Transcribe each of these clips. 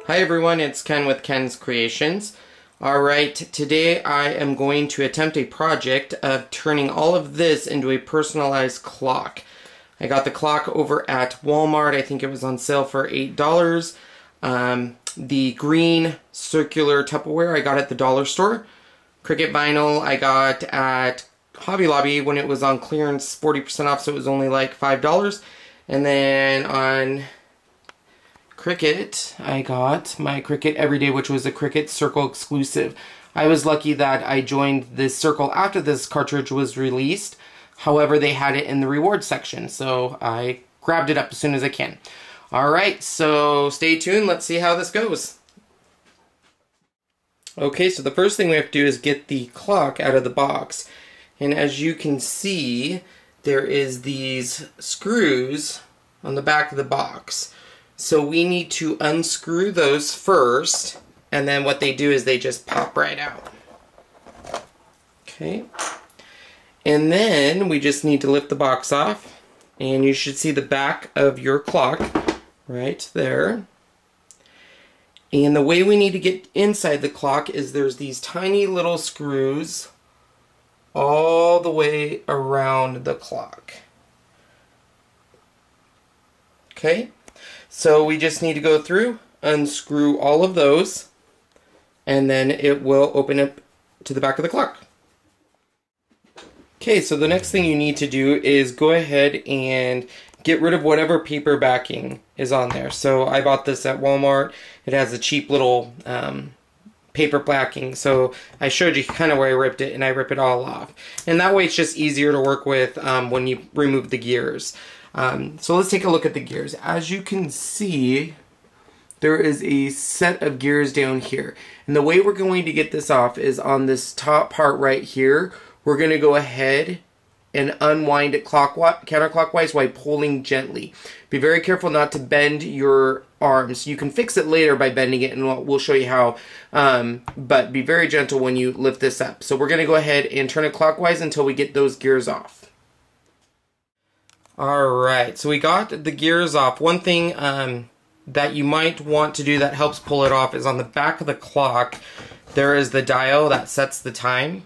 Hi everyone, it's Ken with Ken's Kreations. Alright, today I am going to attempt a project of turning all of this into a personalized clock. I got the clock over at Walmart. I think it was on sale for $8. The green circular Tupperware I got at the dollar store. Cricut vinyl I got at Hobby Lobby when it was on clearance, 40% off, so it was only like $5. And then on Cricut, I got my Cricut Everyday, which was a Cricut Circle exclusive. I was lucky that I joined this circle after this cartridge was released. However, they had it in the rewards section, so I grabbed it up as soon as I can. Alright, so stay tuned. Let's see how this goes. Okay, so the first thing we have to do is get the clock out of the box. And as you can see, there is these screws on the back of the box. So we need to unscrew those first, and then what they do is they just pop right out. Okay. And then we just need to lift the box off, and you should see the back of your clock right there. And the way we need to get inside the clock is there's these tiny little screws all the way around the clock. Okay. So we just need to go through, unscrew all of those, and then it will open up to the back of the clock. Okay, so the next thing you need to do is go ahead and get rid of whatever paper backing is on there. So I bought this at Walmart. It has a cheap little paper backing. So I showed you kind of where I ripped it, and I rip it all off. And that way it's just easier to work with when you remove the gears. So let's take a look at the gears. As you can see, there is a set of gears down here. And the way we're going to get this off is on this top part right here. We're going to go ahead and unwind it counterclockwise while pulling gently. Be very careful not to bend your arms. You can fix it later by bending it, and we'll show you how. But be very gentle when you lift this up. So we're going to go ahead and turn it clockwise until we get those gears off. Alright, so we got the gears off. One thing that you might want to do that helps pull it off is on the back of the clock, there is the dial that sets the time.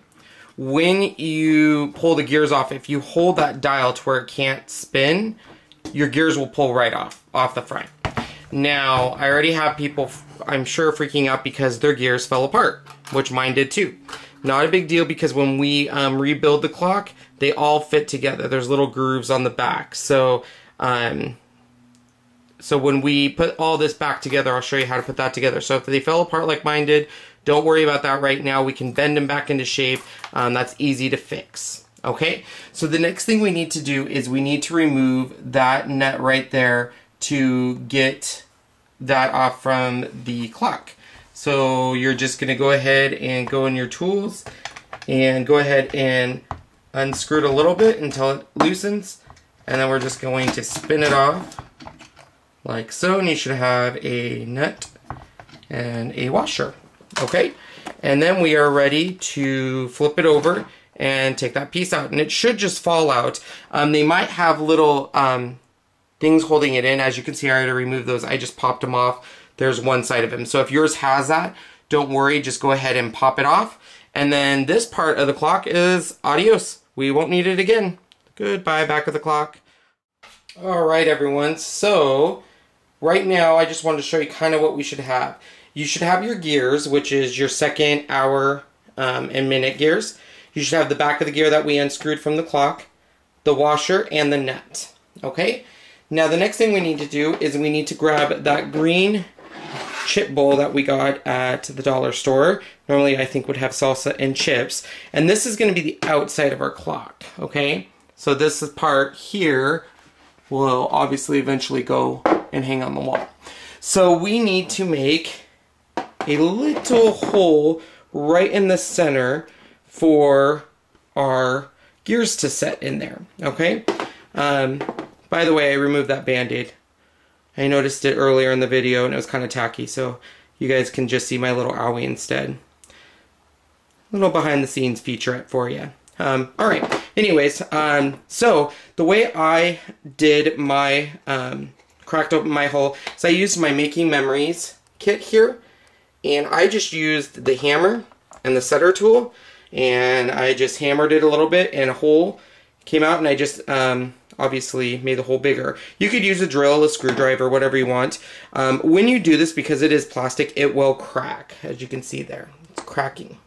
When you pull the gears off, if you hold that dial to where it can't spin, your gears will pull right off the front. Now, I already have people, I'm sure, freaking out because their gears fell apart, which mine did too. Not a big deal because when we rebuild the clock, they all fit together. There's little grooves on the back. So so when we put all this back together, I'll show you how to put that together. So if they fell apart like mine did, don't worry about that right now. We can bend them back into shape. That's easy to fix. Okay, so the next thing we need to do is we need to remove that nut right there to get that off from the clock. So you're just going to go ahead and go in your tools and go ahead and unscrew it a little bit until it loosens, and then we're just going to spin it off like so, and you should have a nut and a washer. Okay, and then we are ready to flip it over and take that piece out, and it should just fall out. They might have little things holding it in. As you can see, I already removed those. I just popped them off. There's one side of him. So if yours has that, don't worry, just go ahead and pop it off. And then this part of the clock is adios. We won't need it again. Goodbye, back of the clock. Alright everyone, so right now I just wanted to show you kind of what we should have. You should have your gears, which is your second, hour, and minute gears. You should have the back of the gear that we unscrewed from the clock, the washer, and the nut. Okay? Now the next thing we need to do is we need to grab that green chip bowl that we got at the dollar store. Normally I think would have salsa and chips. And this is going to be the outside of our clock. Okay? So this part here will obviously eventually go and hang on the wall. So we need to make a little hole right in the center for our gears to set in there. Okay? By the way, I removed that band-aid. I noticed it earlier in the video and it was kind of tacky, so you guys can just see my little owie instead. A little behind the scenes featurette for you. Alright, anyways, so the way I did my cracked open my hole is I used my Making Memories kit here, and I just used the hammer and the setter tool, and I just hammered it a little bit, and a hole came out, and I just obviously made the hole bigger. You could use a drill, a screwdriver, whatever you want. When you do this, because it is plastic, it will crack, as you can see there. It's cracking.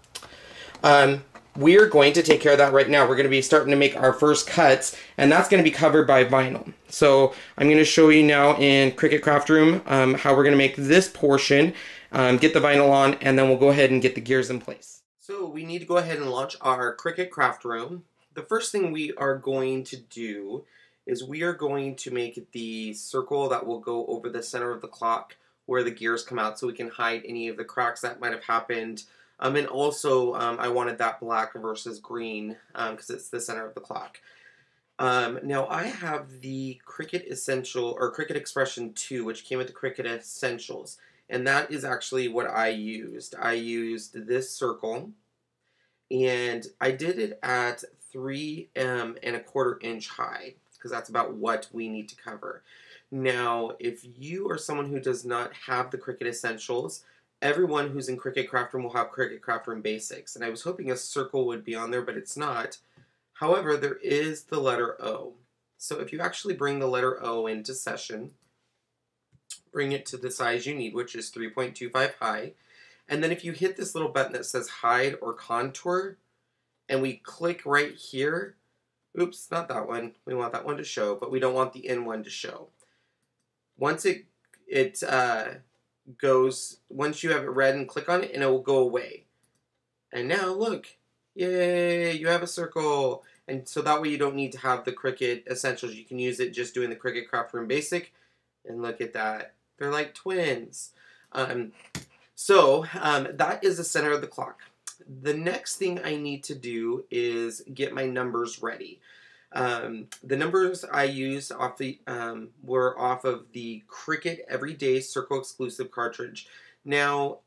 We are going to take care of that right now. We're going to be starting to make our first cuts, and that's going to be covered by vinyl. So I'm going to show you now in Cricut Craft Room how we're going to make this portion, get the vinyl on, and then we'll go ahead and get the gears in place. So we need to go ahead and launch our Cricut Craft Room. The first thing we are going to do is we are going to make the circle that will go over the center of the clock where the gears come out, so we can hide any of the cracks that might have happened. And also, I wanted that black versus green because it's the center of the clock. Now, I have the Cricut Essential, or Cricut Expression 2, which came with the Cricut Essentials. And that is actually what I used. I used this circle, and I did it at 3¼ inch high, because that's about what we need to cover. Now, if you are someone who does not have the Cricut Essentials, everyone who's in Cricut Craft Room will have Cricut Craft Room Basics, and I was hoping a circle would be on there, but it's not. However, there is the letter O. So if you actually bring the letter O into session, bring it to the size you need, which is 3.25 high, and then if you hit this little button that says Hide or Contour, and we click right here, oops, not that one, we want that one to show, but we don't want the in one to show. Once it goes, once you have it red and click on it, and it will go away. And now look, yay, you have a circle. And so that way you don't need to have the Cricut Essentials. You can use it just doing the Cricut Craft Room Basic. And look at that, they're like twins. That is the center of the clock. The next thing I need to do is get my numbers ready. The numbers I used were off of the Cricut Everyday Circle Exclusive Cartridge. Now,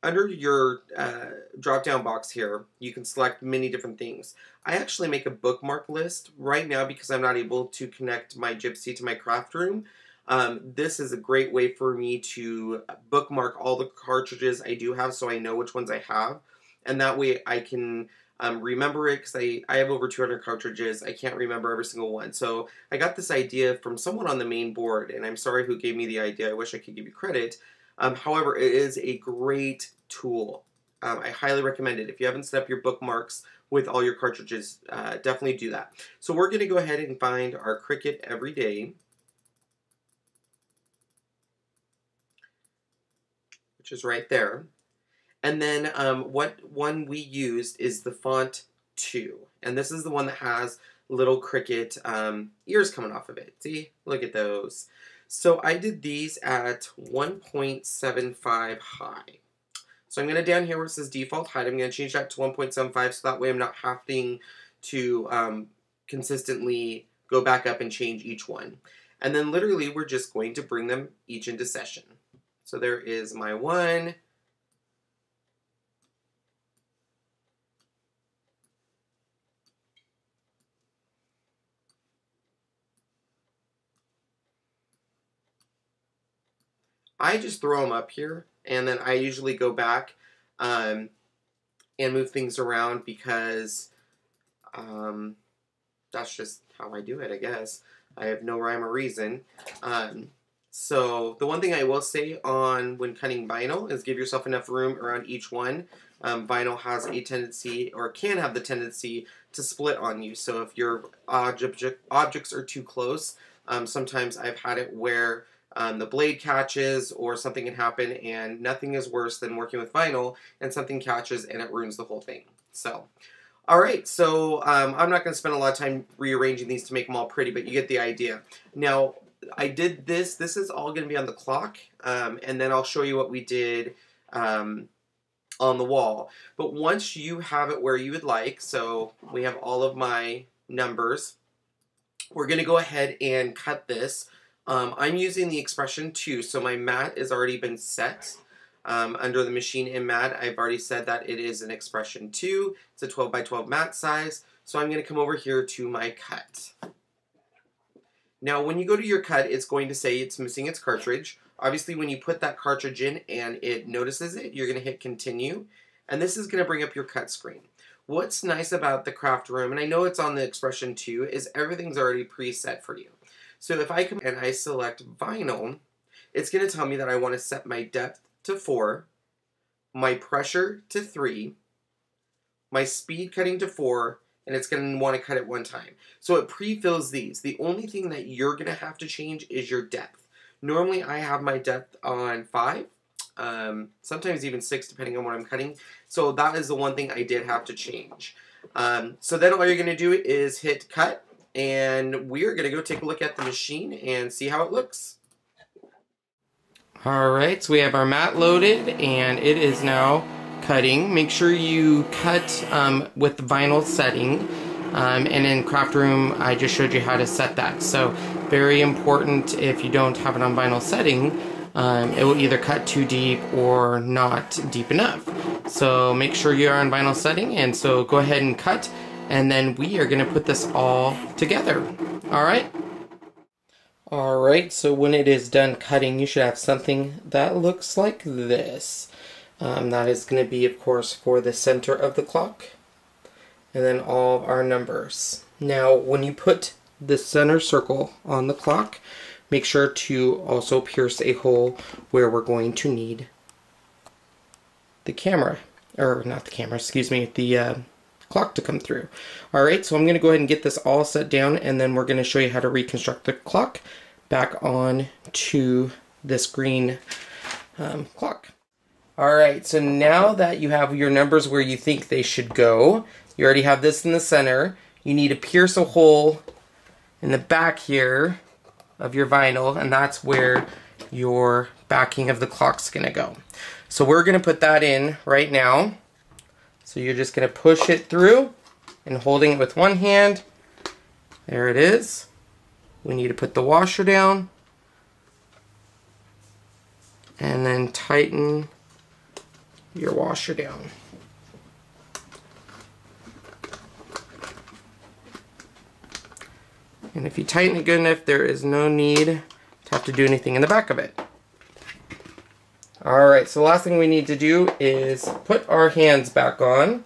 under your drop-down box here, you can select many different things. I actually make a bookmark list right now because I'm not able to connect my Gypsy to my craft room. This is a great way for me to bookmark all the cartridges I do have, so I know which ones I have. And that way I can remember it, because I have over 200 cartridges. I can't remember every single one. So I got this idea from someone on the main board, and I'm sorry who gave me the idea. I wish I could give you credit. However, it is a great tool. I highly recommend it. If you haven't set up your bookmarks with all your cartridges, definitely do that. So we're going to go ahead and find our Cricut Everyday, which is right there. And then what one we used is the font 2. And this is the one that has little Cricut ears coming off of it. See? Look at those. So I did these at 1.75 high. So I'm going to down here where it says default height, I'm going to change that to 1.75, so that way I'm not having to consistently go back up and change each one. And then literally we're just going to bring them each into session. So there is my one. I just throw them up here, and then I usually go back and move things around because that's just how I do it, I guess. I have no rhyme or reason. So the one thing I will say on when cutting vinyl is give yourself enough room around each one. Vinyl has a tendency, or can have the tendency, to split on you. So if your objects are too close, sometimes I've had it where the blade catches or something can happen, and nothing is worse than working with vinyl and something catches and it ruins the whole thing. So, alright, so I'm not going to spend a lot of time rearranging these to make them all pretty, but you get the idea. Now, I did this. This is all going to be on the clock, and then I'll show you what we did on the wall. But once you have it where you would like, so we have all of my numbers, we're going to go ahead and cut this. I'm using the Expression 2, so my mat has already been set under the machine in mat. I've already said that it is an Expression 2. It's a 12 by 12 mat size. So I'm going to come over here to my cut. Now when you go to your cut, it's going to say it's missing its cartridge. Obviously when you put that cartridge in and it notices it, you're going to hit continue, and this is going to bring up your cut screen. What's nice about the Craft Room, and I know it's on the Expression too, is everything's already preset for you. So if I come and I select vinyl, it's going to tell me that I want to set my depth to 4, my pressure to 3, my speed cutting to 4, and it's going to want to cut it 1 time. So it pre-fills these. The only thing that you're going to have to change is your depth. Normally I have my depth on 5, sometimes even 6 depending on what I'm cutting. So that is the one thing I did have to change. So then all you're going to do is hit cut, and we're going to go take a look at the machine and see how it looks. Alright, so we have our mat loaded and it is now cutting. Make sure you cut with the vinyl setting, and in Craft Room I just showed you how to set that. So very important, if you don't have it on vinyl setting, it will either cut too deep or not deep enough. So make sure you are on vinyl setting, and so go ahead and cut, and then we are going to put this all together. Alright? Alright, so when it is done cutting, you should have something that looks like this. That is going to be, of course, for the center of the clock, and then all of our numbers. Now, when you put the center circle on the clock, make sure to also pierce a hole where we're going to need the camera, or not the camera, excuse me, the clock to come through. Alright, so I'm going to go ahead and get this all set down, and then we're going to show you how to reconstruct the clock back on to this green clock. Alright, so now that you have your numbers where you think they should go, you already have this in the center, you need to pierce a hole in the back here of your vinyl, and that's where your backing of the clock's going to go. So we're going to put that in right now. So you're just going to push it through and holding it with one hand. There it is. We need to put the washer down and then tighten your washer down. And if you tighten it good enough, there is no need to have to do anything in the back of it. Alright, so the last thing we need to do is put our hands back on.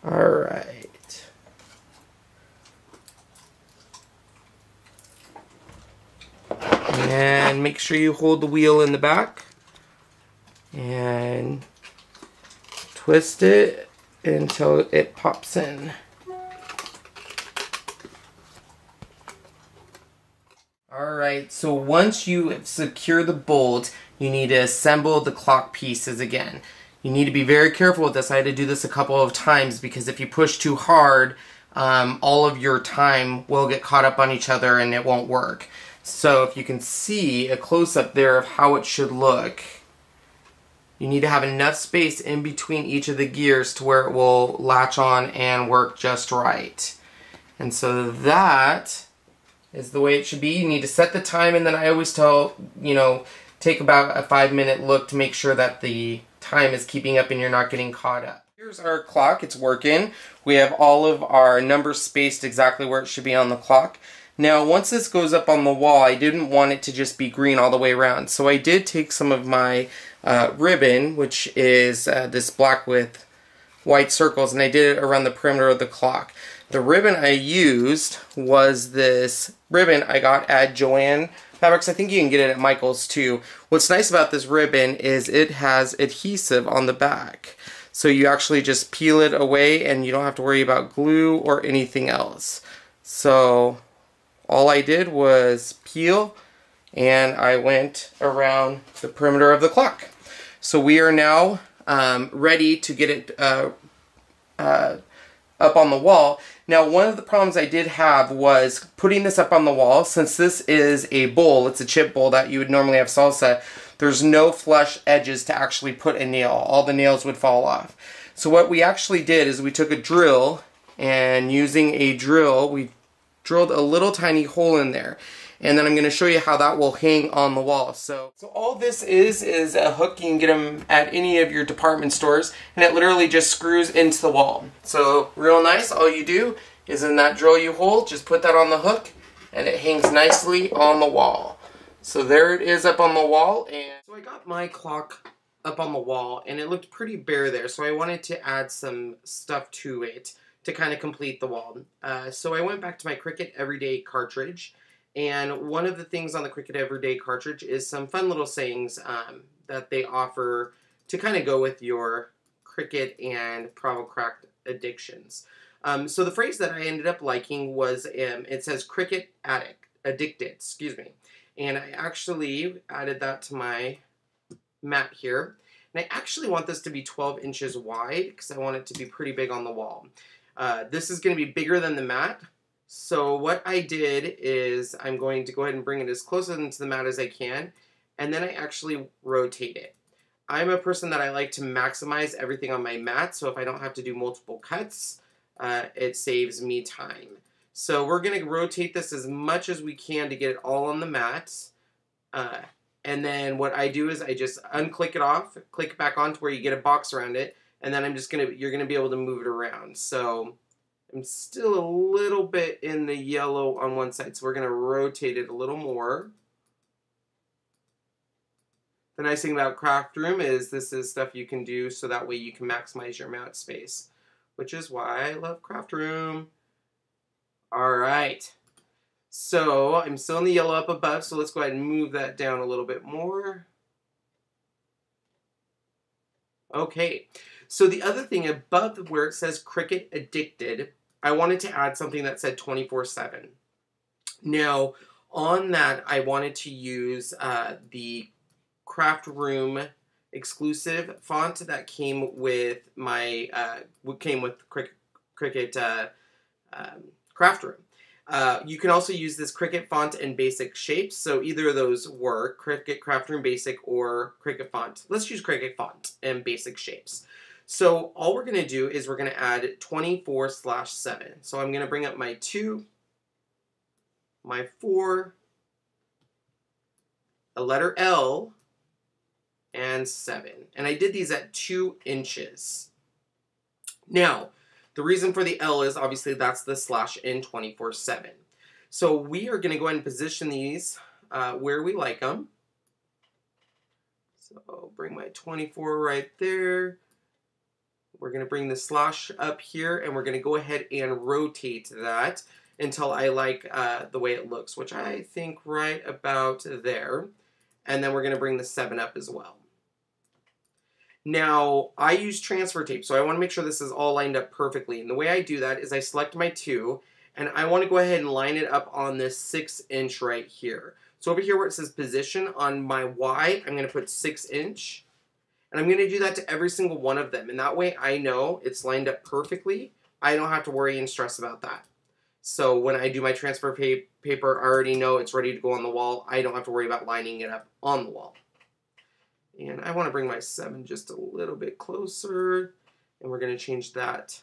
Alright. And make sure you hold the wheel in the back and twist it until it pops in. Alright, so once you secure the bolt, you need to assemble the clock pieces again. You need to be very careful with this. I had to do this a couple of times because if you push too hard, all of your time will get caught up on each other and it won't work. So if you can see a close-up there of how it should look, you need to have enough space in between each of the gears to where it will latch on and work just right. And so that is the way it should be. You need to set the time, and then I always tell, take about a 5-minute look to make sure that the time is keeping up and you're not getting caught up. Here's our clock. It's working. We have all of our numbers spaced exactly where it should be on the clock. Now, once this goes up on the wall, I didn't want it to just be green all the way around. So I did take some of my ribbon, which is this black with white circles, and I did it around the perimeter of the clock. The ribbon I used was this ribbon I got at Joann Fabrics. I think you can get it at Michael's too. What's nice about this ribbon is it has adhesive on the back. So you actually just peel it away and you don't have to worry about glue or anything else. So all I did was peel and I went around the perimeter of the clock. So we are now ready to get it up on the wall. Now, one of the problems I did have was putting this up on the wall. Since this is a bowl, it's a chip bowl that you would normally have salsa, there's no flush edges to actually put a nail. All the nails would fall off. So what we actually did is we took a drill, and using a drill, we drilled a little tiny hole in there. And then I'm going to show you how that will hang on the wall. So all this is a hook. You can get them at any of your department stores, and it literally just screws into the wall. So real nice. All you do is in that drill you hold, just put that on the hook, and it hangs nicely on the wall. So there it is up on the wall. And so I got my clock up on the wall, and it looked pretty bare there. So I wanted to add some stuff to it to kind of complete the wall. So I went back to my Cricut Everyday Cartridge. And one of the things on the Cricut Everyday Cartridge is some fun little sayings that they offer to kind of go with your Cricut and Craft addictions. So the phrase that I ended up liking was, it says Cricut addicted, excuse me. And I actually added that to my mat here. And I actually want this to be 12 inches wide because I want it to be pretty big on the wall. This is going to be bigger than the mat. So what I did is I'm going to go ahead and bring it as close into the mat as I can, and then I actually rotate it. I'm a person that I like to maximize everything on my mat, so if I don't have to do multiple cuts, it saves me time. So we're going to rotate this as much as we can to get it all on the mat. And then what I do is I just unclick it off, click it back on to where you get a box around it, and then you're going to be able to move it around. So I'm still a little bit in the yellow on one side, so we're going to rotate it a little more. The nice thing about Craft Room is this is stuff you can do so that way you can maximize your mount space, which is why I love Craft Room. Alright, so I'm still in the yellow up above, so let's go ahead and move that down a little bit more. Okay, so the other thing above where it says Cricut Addicted, I wanted to add something that said 24/7. Now, on that, I wanted to use the Craft Room exclusive font that came with my Cricut Craft Room. You can also use this Cricut font in basic shapes, so either of those work, Cricut Craft Room Basic or Cricut font. Let's use Cricut font in basic shapes. So all we're going to do is we're going to add 24/7. So I'm going to bring up my 2, my 4, a letter L, and 7. And I did these at 2 inches. Now, the reason for the L is obviously that's the slash in 24/7. So we are going to go ahead and position these where we like them. So I'll bring my 24 right there. We're going to bring the slash up here, and we're going to go ahead and rotate that until I like the way it looks, which I think right about there. And then we're going to bring the 7 up as well. Now, I use transfer tape, so I want to make sure this is all lined up perfectly. And the way I do that is I select my 2, and I want to go ahead and line it up on this 6-inch right here. So over here where it says position, on my Y, I'm going to put 6-inch. And I'm going to do that to every single one of them. And that way I know it's lined up perfectly. I don't have to worry and stress about that. So when I do my transfer paper, I already know it's ready to go on the wall. I don't have to worry about lining it up on the wall. And I want to bring my 7 just a little bit closer. And we're going to change that.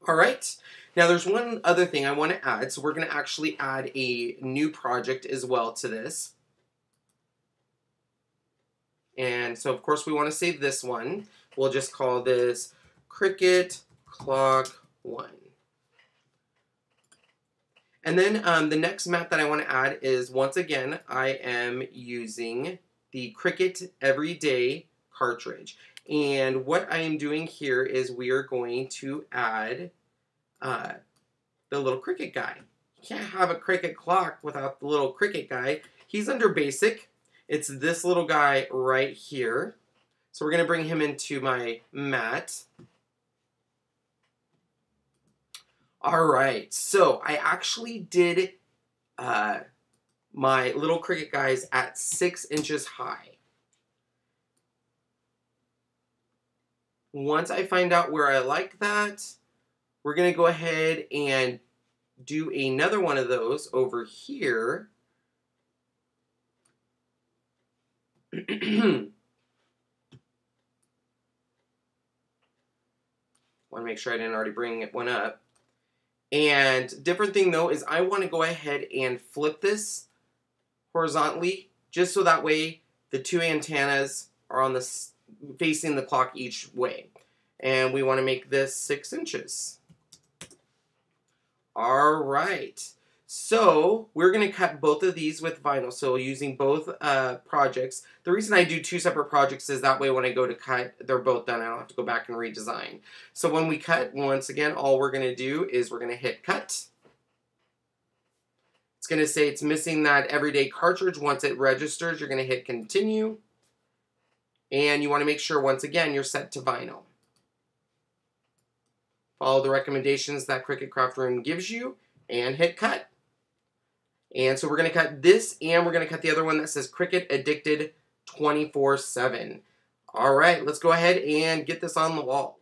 Alright, now there's one other thing I want to add. So we're going to actually add a new project as well to this. And so, of course, we want to save this one. We'll just call this Cricut Clock 1. And then the next mat that I want to add is, once again, I am using the Cricut Everyday Cartridge. And what I am doing here is we are going to add the little Cricut guy. You can't have a Cricut clock without the little Cricut guy. He's under Basic. It's this little guy right here. So we're going to bring him into my mat. Alright, so I actually did my little Cricut guys at 6 inches high. Once I find out where I like that, we're going to go ahead and do another one of those over here. Want to make sure I didn't already bring one up. And different thing though is I want to go ahead and flip this horizontally, just so that way the two antennas are on the facing the clock each way. And we want to make this 6 inches. All right. So we're going to cut both of these with vinyl. So using both projects. The reason I do 2 separate projects is that way when I go to cut, they're both done. I don't have to go back and redesign. So when we cut, once again, all we're going to do is we're going to hit cut. It's going to say it's missing that everyday cartridge. Once it registers, you're going to hit continue. And you want to make sure, once again, you're set to vinyl. Follow the recommendations that Cricut Craft Room gives you and hit cut. And so we're going to cut this, and we're going to cut the other one that says Cricut Addicted 24/7. All right, let's go ahead and get this on the wall.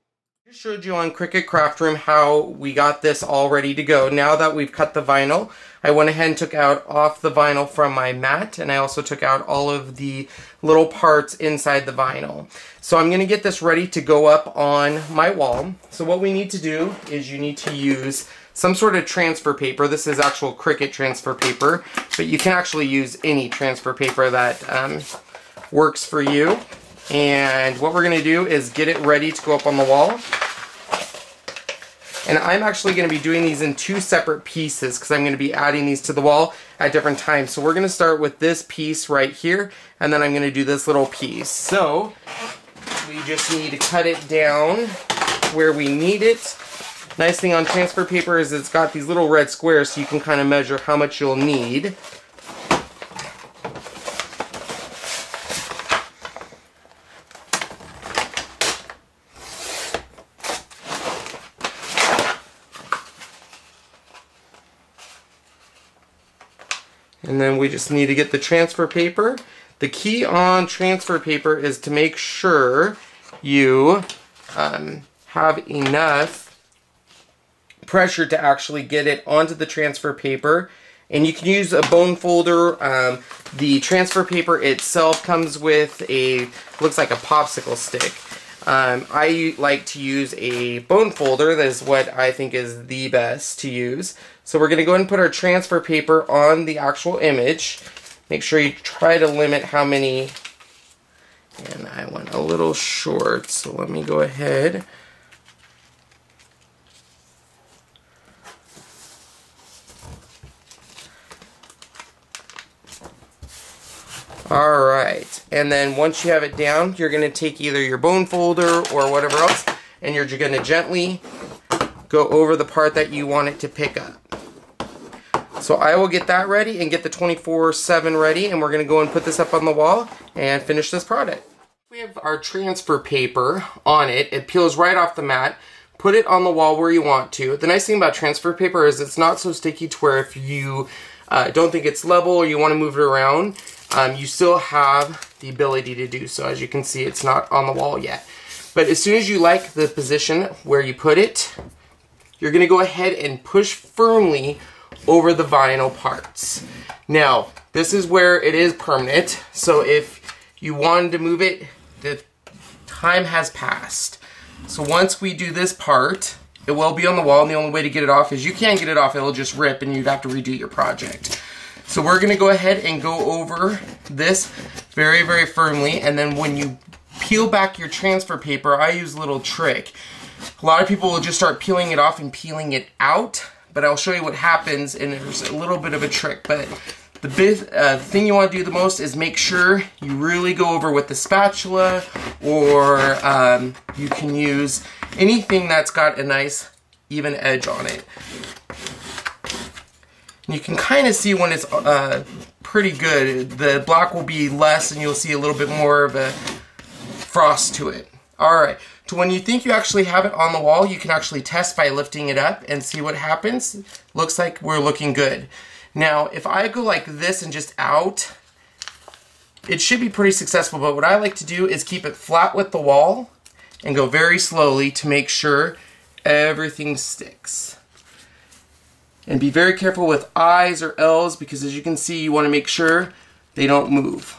I just showed you on Cricut Craft Room how we got this all ready to go. Now that we've cut the vinyl, I went ahead and took out off the vinyl from my mat, and I also took out all of the little parts inside the vinyl. So I'm going to get this ready to go up on my wall. So what we need to do is you need to use some sort of transfer paper. This is actual Cricut transfer paper, but you can actually use any transfer paper that works for you. And what we're going to do is get it ready to go up on the wall. And I'm actually going to be doing these in 2 separate pieces because I'm going to be adding these to the wall at different times. So we're going to start with this piece right here, and then I'm going to do this little piece. So we just need to cut it down where we need it. Nice thing on transfer paper is it's got these little red squares so you can kind of measure how much you'll need. And then we just need to get the transfer paper. The key on transfer paper is to make sure you have enough pressure to actually get it onto the transfer paper. And you can use a bone folder. The transfer paper itself comes with looks like a popsicle stick. I like to use a bone folder. That is what I think is the best to use. So we're going to go ahead and put our transfer paper on the actual image. Make sure you try to limit how many. And I went a little short, so let me go ahead. Alright, and then once you have it down, you're going to take either your bone folder or whatever else, and you're going to gently go over the part that you want it to pick up. So I will get that ready and get the 24/7 ready, and we're going to go and put this up on the wall and finish this product. We have our transfer paper on it. It peels right off the mat. Put it on the wall where you want to. The nice thing about transfer paper is it's not so sticky to where if you don't think it's level or you want to move it around, you still have the ability to do so. As you can see, it's not on the wall yet. But as soon as you like the position where you put it, you're going to go ahead and push firmly over the vinyl parts. Now, this is where it is permanent, so if you wanted to move it, the time has passed. So once we do this part, it will be on the wall, and the only way to get it off is you can't get it off, it'll just rip and you'd have to redo your project. So we're going to go ahead and go over this very, very firmly, and then when you peel back your transfer paper, I use a little trick. A lot of people will just start peeling it off and peeling it out, but I'll show you what happens, and there's a little bit of a trick. But the big thing you want to do the most is make sure you really go over with the spatula, or you can use anything that's got a nice even edge on it. And you can kind of see when it's pretty good. The black will be less and you'll see a little bit more of a frost to it. Alright, so when you think you actually have it on the wall, you can actually test by lifting it up and see what happens. Looks like we're looking good. Now, if I go like this and just out, it should be pretty successful, but what I like to do is keep it flat with the wall and go very slowly to make sure everything sticks. And be very careful with I's or L's, because as you can see, you want to make sure they don't move.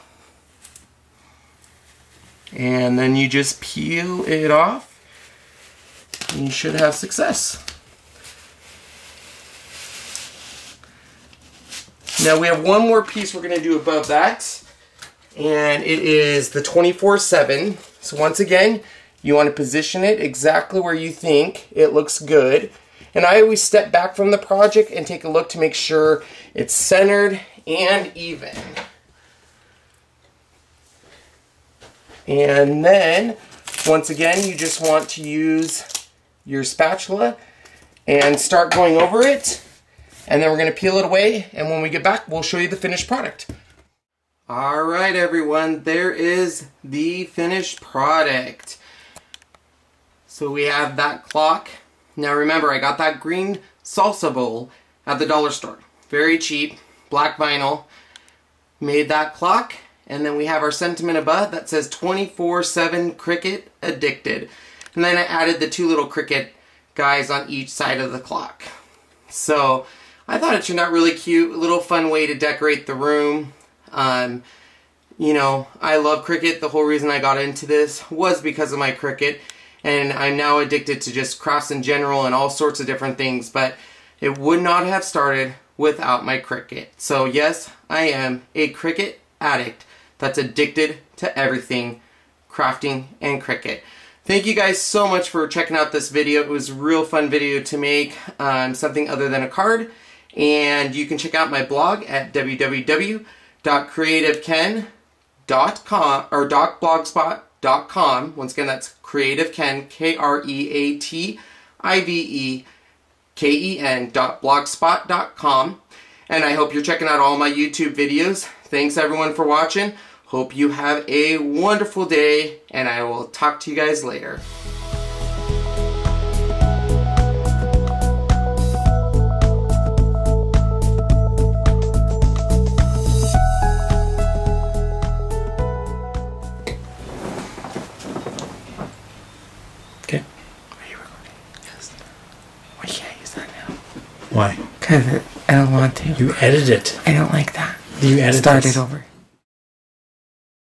And then you just peel it off, and you should have success. Now we have one more piece we're going to do above that, and it is the 24/7. So once again, you want to position it exactly where you think it looks good. And I always step back from the project and take a look to make sure it's centered and even. And then, once again, you just want to use your spatula and start going over it. And then we're going to peel it away, and when we get back, we'll show you the finished product. Alright everyone, there is the finished product. So we have that clock. Now remember, I got that green salsa bowl at the dollar store. Very cheap, black vinyl. Made that clock, and then we have our sentiment above that says 24/7 Cricut Addicted. And then I added the two little Cricut guys on each side of the clock. So I thought it turned out really cute, a little fun way to decorate the room. You know, I love Cricut. The whole reason I got into this was because of my Cricut, and I'm now addicted to just crafts in general and all sorts of different things, but it would not have started without my Cricut. So yes, I am a Cricut addict that's addicted to everything crafting and Cricut. Thank you guys so much for checking out this video. It was a real fun video to make, something other than a card. And you can check out my blog at www.creativeken.com or .blogspot.com. Once again, that's creativeken, KREATIVEKEN.blogspot.com. And I hope you're checking out all my YouTube videos. Thanks everyone for watching. Hope you have a wonderful day, and I will talk to you guys later. Okay. Are you recording? Yes. We can't use that now. Why? Because I don't want to. You edit it. I don't like that. Do you edit Start this? it over.